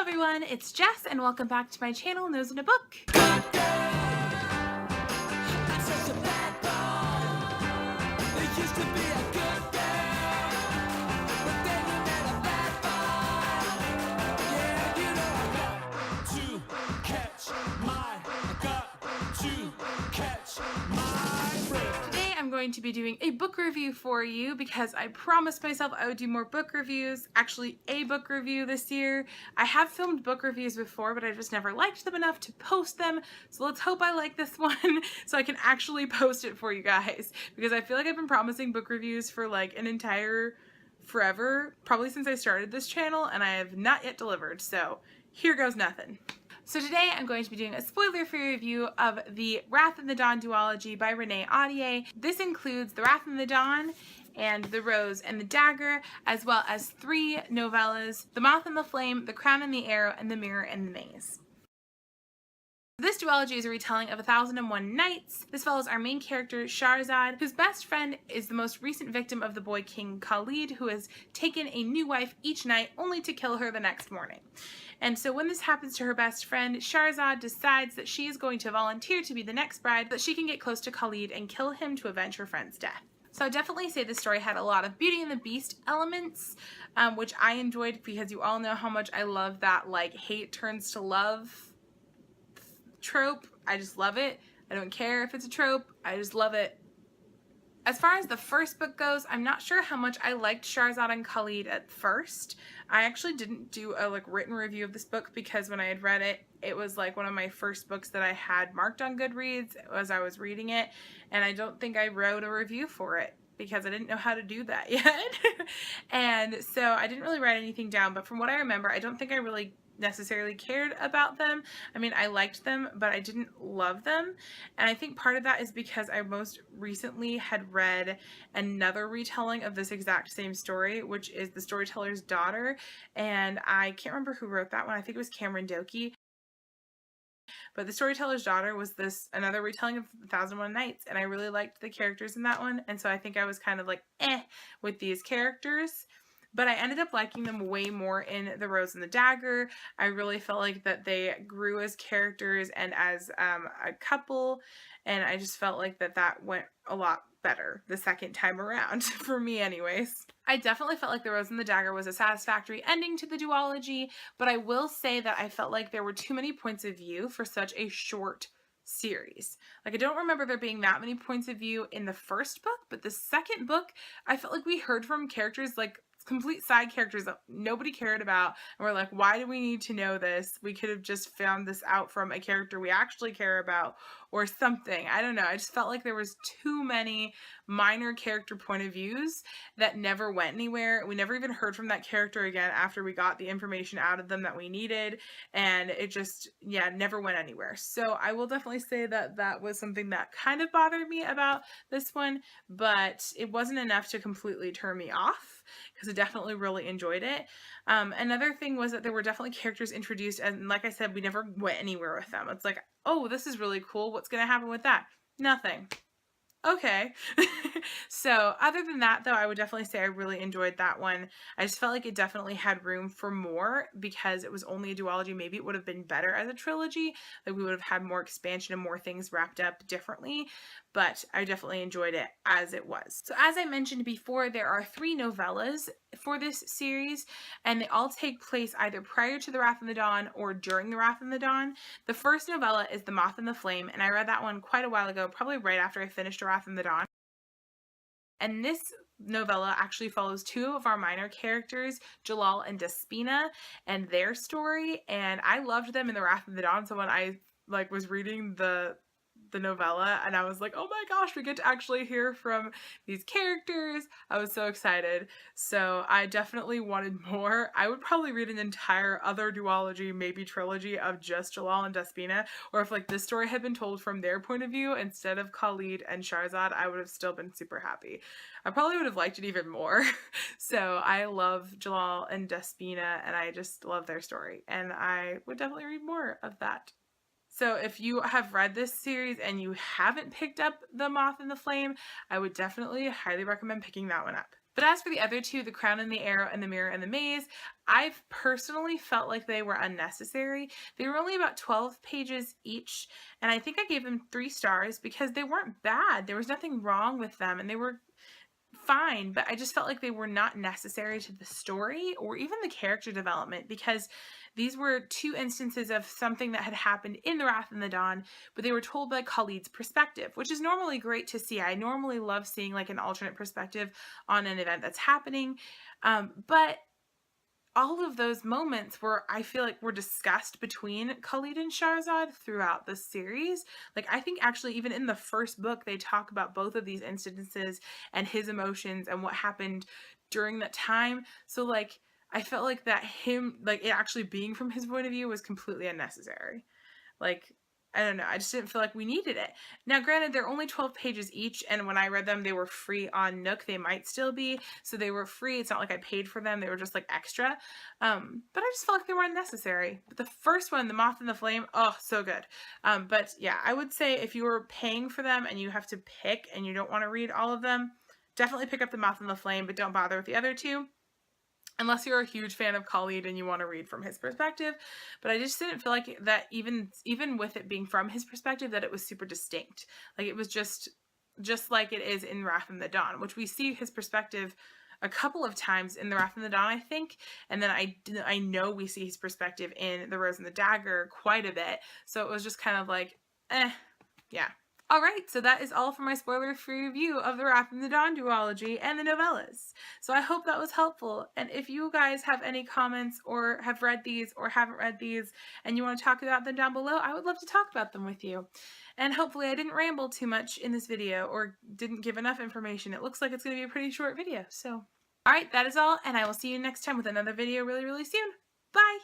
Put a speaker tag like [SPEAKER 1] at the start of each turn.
[SPEAKER 1] everyone, it's Jess and welcome back to my channel, Nose in a Book. I'm going to be doing a book review for you because I promised myself I would do more book reviews, actually a book review this year. I have filmed book reviews before, but I just never liked them enough to post them. So let's hope I like this one so I can actually post it for you guys, because I feel like I've been promising book reviews for like an entire forever, probably since I started this channel, and I have not yet delivered. So here goes nothing. So today I'm going to be doing a spoiler-free review of the Wrath and the Dawn duology by Renee Ahdieh. This includes The Wrath and the Dawn and The Rose and the Dagger, as well as 3 novellas, The Moth and the Flame, The Crown and the Arrow, and The Mirror and the Maze. This duology is a retelling of 1001 Nights. This follows our main character, Shahrazad, whose best friend is the most recent victim of the boy king Khalid, who has taken a new wife each night only to kill her the next morning. And so when this happens to her best friend, Shahrazad decides that she is going to volunteer to be the next bride so that she can get close to Khalid and kill him to avenge her friend's death. So I definitely say this story had a lot of Beauty and the Beast elements, which I enjoyed because you all know how much I love that like hate turns to love trope. I just love it. I don't care if it's a trope. I just love it. As far as the first book goes, I'm not sure how much I liked Shahrazad and Khalid at first. I actually didn't do a written review of this book because when I had read it, it was like one of my first books that I had marked on Goodreads as I was reading it, and I don't think I wrote a review for it because I didn't know how to do that yet. And so I didn't really write anything down, but from what I remember, I don't think I really necessarily cared about them. I mean, I liked them, but I didn't love them. And I think part of that is because I most recently had read another retelling of this exact same story, which is The Storyteller's Daughter. And I can't remember who wrote that one. I think it was Cameron Doki. But The Storyteller's Daughter was another retelling of 1001 Nights, and I really liked the characters in that one. And so I think I was kind of like, with these characters. But I ended up liking them way more in The Rose and the Dagger. I really felt like that they grew as characters and as a couple, and I just felt like that went a lot better the second time around, for me anyways. I definitely felt like The Rose and the Dagger was a satisfactory ending to the duology, but I will say that I felt like there were too many points of view for such a short series. Like, I don't remember there being that many points of view in the first book, but the second book, I felt like we heard from characters like complete side characters that nobody cared about, and we're like, why do we need to know this? We could have just found this out from a character we actually care about or something. I don't know. I just felt like there was too many minor character point of views that never went anywhere. We never even heard from that character again after we got the information out of them that we needed, and it just, yeah, never went anywhere. So I will definitely say that that was something that kind of bothered me about this one, but it wasn't enough to completely turn me off because I definitely really enjoyed it. Another thing was that there were definitely characters introduced, and like I said, we never went anywhere with them. It's like, oh, this is really cool. What's going to happen with that? Nothing. Okay. So other than that, though, I would definitely say I really enjoyed that one. I just felt like it definitely had room for more because it was only a duology. Maybe it would have been better as a trilogy. Like, we would have had more expansion and more things wrapped up differently, but I definitely enjoyed it as it was. So as I mentioned before, there are 3 novellas for this series, and they all take place either prior to The Wrath and the Dawn or during The Wrath and the Dawn. The first novella is The Moth and the Flame, and I read that one quite a while ago, probably right after I finished The Wrath and the Dawn. And this novella actually follows 2 of our minor characters, Jalal and Despina, and their story, and I loved them in The Wrath of the Dawn. So when I was reading the novella, and I was like, oh my gosh, we get to actually hear from these characters. I was so excited. So I definitely wanted more. I would probably read an entire other duology, maybe trilogy, of just Jalal and Despina, or if this story had been told from their point of view instead of Khalid and Shahrazad, I would have still been super happy. I probably would have liked it even more. So I love Jalal and Despina, and I just love their story, and I would definitely read more of that. So if you have read this series and you haven't picked up The Moth and the Flame, I would definitely highly recommend picking that one up. But as for the other two, The Crown and the Arrow and The Mirror and the Maze, I've personally felt like they were unnecessary. They were only about 12 pages each, and I think I gave them 3 stars because they weren't bad. There was nothing wrong with them, and they were fine, but I just felt like they were not necessary to the story or even the character development, because these were 2 instances of something that had happened in The Wrath and the Dawn, but they were told by Khalid's perspective, which is normally great to see. I normally love seeing like an alternate perspective on an event that's happening, but all of those moments were, I feel like, were discussed between Khalid and Shahrazad throughout the series. Like, I think actually even in the first book, they talk about both of these instances and his emotions and what happened during that time. So, like, I felt like that it actually being from his point of view was completely unnecessary. Like, I don't know. I just didn't feel like we needed it. Now, granted, they're only 12 pages each, and when I read them, they were free on Nook. They might still be, so they were free. It's not like I paid for them. They were just like extra. But I just felt like they were unnecessary. But the first one, The Moth and the Flame, oh, so good. But yeah, I would say if you were paying for them and you have to pick and you don't want to read all of them, definitely pick up The Moth and the Flame, but don't bother with the other 2. Unless you're a huge fan of Khalid and you want to read from his perspective. But I just didn't feel like that even with it being from his perspective, that it was super distinct. Like, it was just like it is in Wrath and the Dawn, which we see his perspective a couple of times in The Wrath and the Dawn, I think. And then I know we see his perspective in The Rose and the Dagger quite a bit. So it was just kind of like, yeah. Alright, so that is all for my spoiler-free review of The Wrath and the Dawn duology and the novellas. So I hope that was helpful, and if you guys have any comments or have read these or haven't read these and you want to talk about them down below, I would love to talk about them with you. And hopefully I didn't ramble too much in this video or didn't give enough information. It looks like it's going to be a pretty short video, so. Alright, that is all, and I will see you next time with another video really, really soon. Bye!